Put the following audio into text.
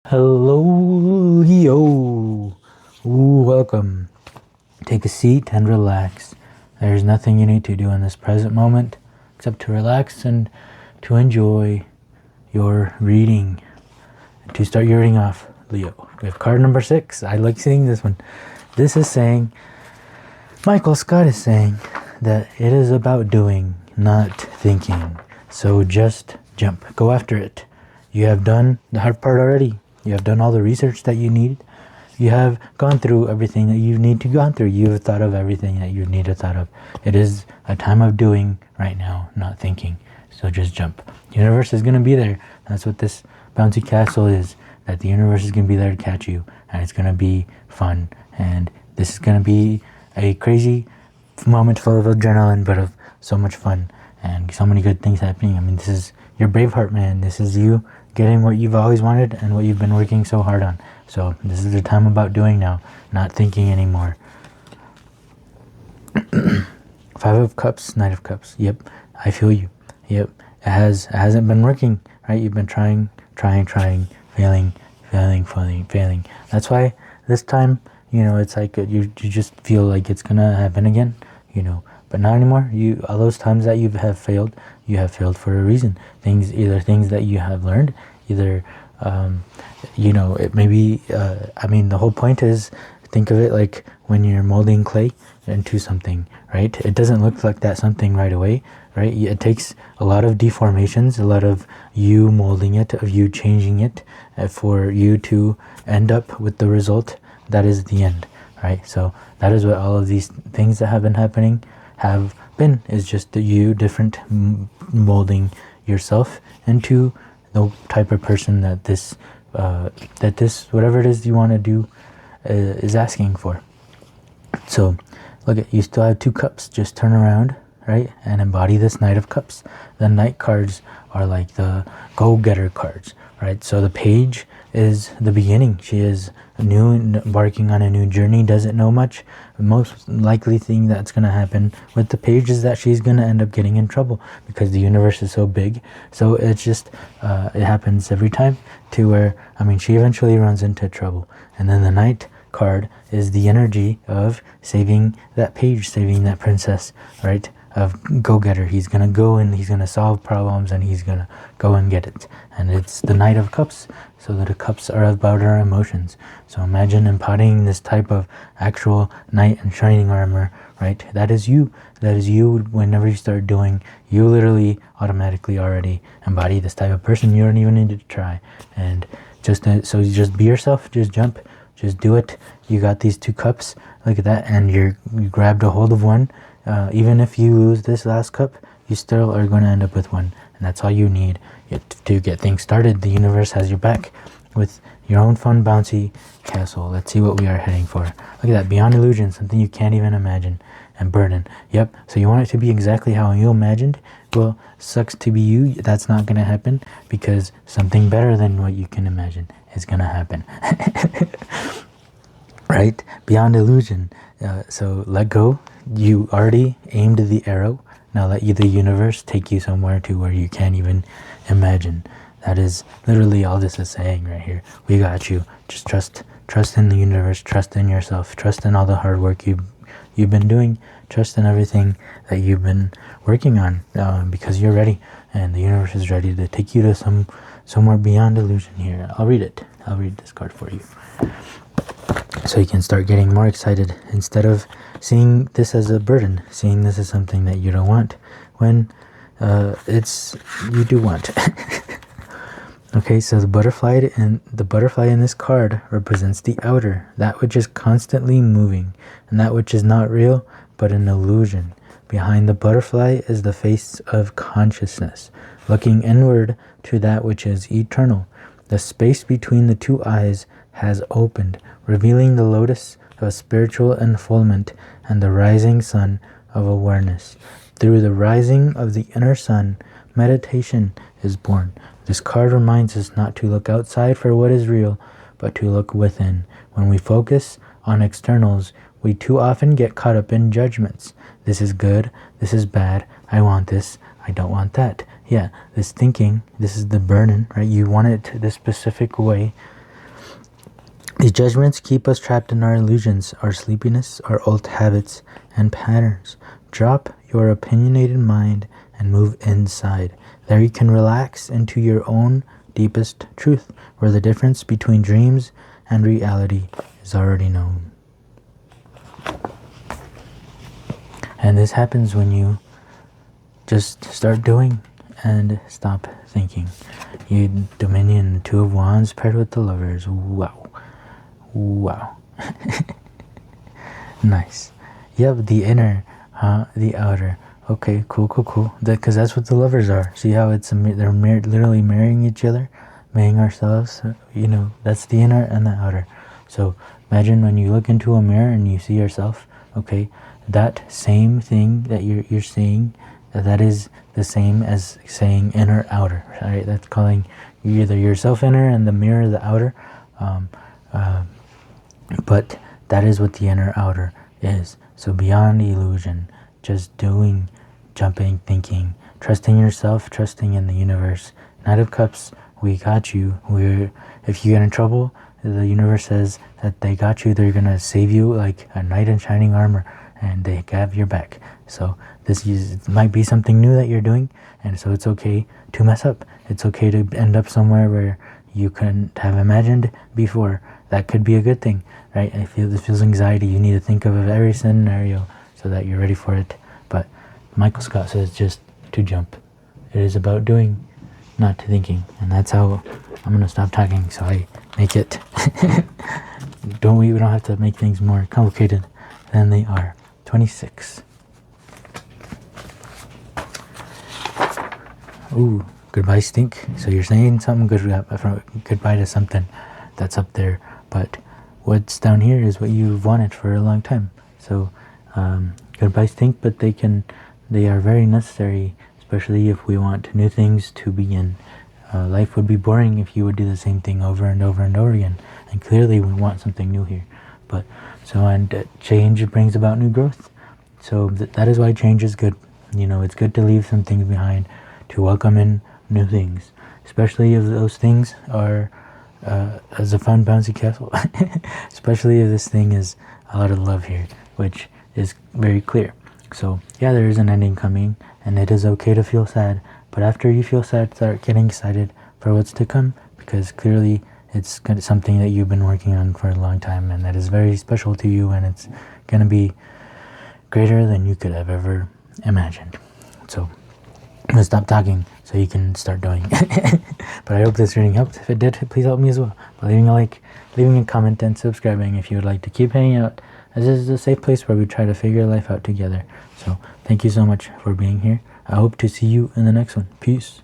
Hello, yo. Welcome. Take a seat and relax. There's nothing you need to do in this present moment except to relax and to enjoy your reading. To start your reading off, Leo, we have card number 6. I like seeing this one. This is saying, Michael Scott is saying that it is about doing, not thinking. So just jump. Go after it. You have done the hard part already. You have done all the research that you need. You have gone through everything that you need to go through. You have thought of everything that you need to thought of. It is a time of doing right now, not thinking. So just jump. The universe is going to be there. That's what this bouncy castle is. That the universe is going to be there to catch you. And it's going to be fun. And this is going to be a crazy moment full of adrenaline, but of so much fun. And so many good things happening. I mean, this is your Braveheart, man. This is you getting what you've always wanted and what you've been working so hard on. So this is the time about doing now, not thinking anymore. 5 of Cups, Knight of Cups. Yep, I feel you. Yep, it hasn't been working, right? You've been trying, failing. That's why this time, it's like you just feel like it's gonna happen again, But not anymore. All those times that you have failed for a reason. Either things that you have learned, either it may be. The whole point is, think of it like when you're molding clay into something, right? It doesn't look like that something right away, right? It takes a lot of deformations, a lot of you molding it, of you changing it, for you to end up with the result that is the end, right? So that is what all of these things that have been happening have been, is just you different molding yourself into the type of person that this whatever it is you want to do is asking for. So look at, you still have 2 cups. Just turn around, right, and embody this Knight of Cups. The Knight cards are like the go-getter cards, right? So the Page is the beginning. She is new, embarking on a new journey, doesn't know much. The most likely thing that's going to happen with the Page is that she's going to end up getting in trouble because the universe is so big. So it's just, it happens every time to where, she eventually runs into trouble. And then the Knight card is the energy of saving that Page, saving that princess, right? Of go-getter. He's going to go and he's going to solve problems and he's going to go and get it. And it's the Knight of Cups. So that the cups are about our emotions. So imagine embodying this type of actual knight in shining armor, right? That is you. That is you. Whenever you start doing, you literally automatically already embody this type of person. You don't even need to try. And so you just be yourself. Just jump. Just do it. You got these 2 cups. Look at that. And you grabbed a hold of one. Even if you lose this last cup, you still are going to end up with one. And that's all you need to get things started. The universe has your back with your own fun, bouncy castle. Let's see what we are heading for. Look at that. Beyond illusion, something you can't even imagine. And burden. Yep. So you want it to be exactly how you imagined? Well, sucks to be you. That's not going to happen because something better than what you can imagine is going to happen. Right? Beyond illusion. So let go. You already aimed the arrow. Now let the universe take you somewhere to where you can't even imagine. That is literally all this is saying right here. We got you. Just trust in the universe. Trust in yourself. Trust in all the hard work you've been doing. Trust in everything that you've been working on, because you're ready, and the universe is ready to take you to somewhere beyond illusion. Here, I'll read it. I'll read this card for you, so you can start getting more excited instead of seeing this as a burden, seeing this as something that you don't want when you do want. Okay, so the butterfly in this card represents the outer, that which is constantly moving, and that which is not real but an illusion. Behind the butterfly is the face of consciousness, looking inward to that which is eternal. The space between the 2 eyes has opened, revealing the lotus of spiritual unfoldment and the rising sun of awareness. Through the rising of the inner sun, meditation is born. This card reminds us not to look outside for what is real, but to look within. When we focus on externals, we too often get caught up in judgments. This is good, this is bad, I want this, I don't want that. Yeah, this thinking, this is the burden, right? You want it this specific way, These judgments keep us trapped in our illusions, our sleepiness, our old habits and patterns. Drop your opinionated mind and move inside. There you can relax into your own deepest truth, where the difference between dreams and reality is already known. And this happens when you just start doing and stop thinking. You Dominion, the Two of Wands paired with the Lovers. Wow. Wow. Nice. Yep, the inner, the outer. Okay, cool. Because that's what the Lovers are. See how it's they're literally marrying each other, marrying ourselves. You know, that's the inner and the outer. So imagine when you look into a mirror and you see yourself. Okay, that same thing that you're seeing, that is the same as saying inner outer. Right? That's calling you either yourself inner and the mirror the outer. But that is what the inner outer is. So beyond illusion, just doing, jumping, thinking, trusting yourself, trusting in the universe. Knight of Cups, we got you. If you get in trouble, the universe says that they got you. They're gonna save you like a knight in shining armor, and they have your back. So it might be something new that you're doing, and so it's okay to mess up. It's okay to end up somewhere where you couldn't have imagined before. That could be a good thing, right? If this feels anxiety, you need to think of every scenario so that you're ready for it. But Michael Scott says just to jump. It is about doing, not thinking. And that's how I'm going to stop talking, so I make it. We don't have to make things more complicated than they are. 26. Ooh, goodbye stink. So you're saying something good, goodbye to something that's up there. But what's down here is what you've wanted for a long time. So goodbye stink, but they are very necessary, especially if we want new things to begin. Life would be boring if you would do the same thing over and over and over again. And clearly we want something new here. And change brings about new growth. So that is why change is good. You know, it's good to leave some things behind, to welcome in new things, especially if those things are as a fun bouncy castle. Especially if this thing is a lot of love here, which is very clear. So yeah, there is an ending coming, and it is okay to feel sad, but after you feel sad, start getting excited for what's to come, because clearly it's something that you've been working on for a long time, and that is very special to you, and it's going to be greater than you could have ever imagined. So I'm going to stop talking so you can start doing. But I hope this reading helped. If it did, please help me as well by leaving a like, leaving a comment, and subscribing if you would like to keep hanging out, as this is a safe place where we try to figure life out together. So thank you so much for being here. I hope to see you in the next one. Peace.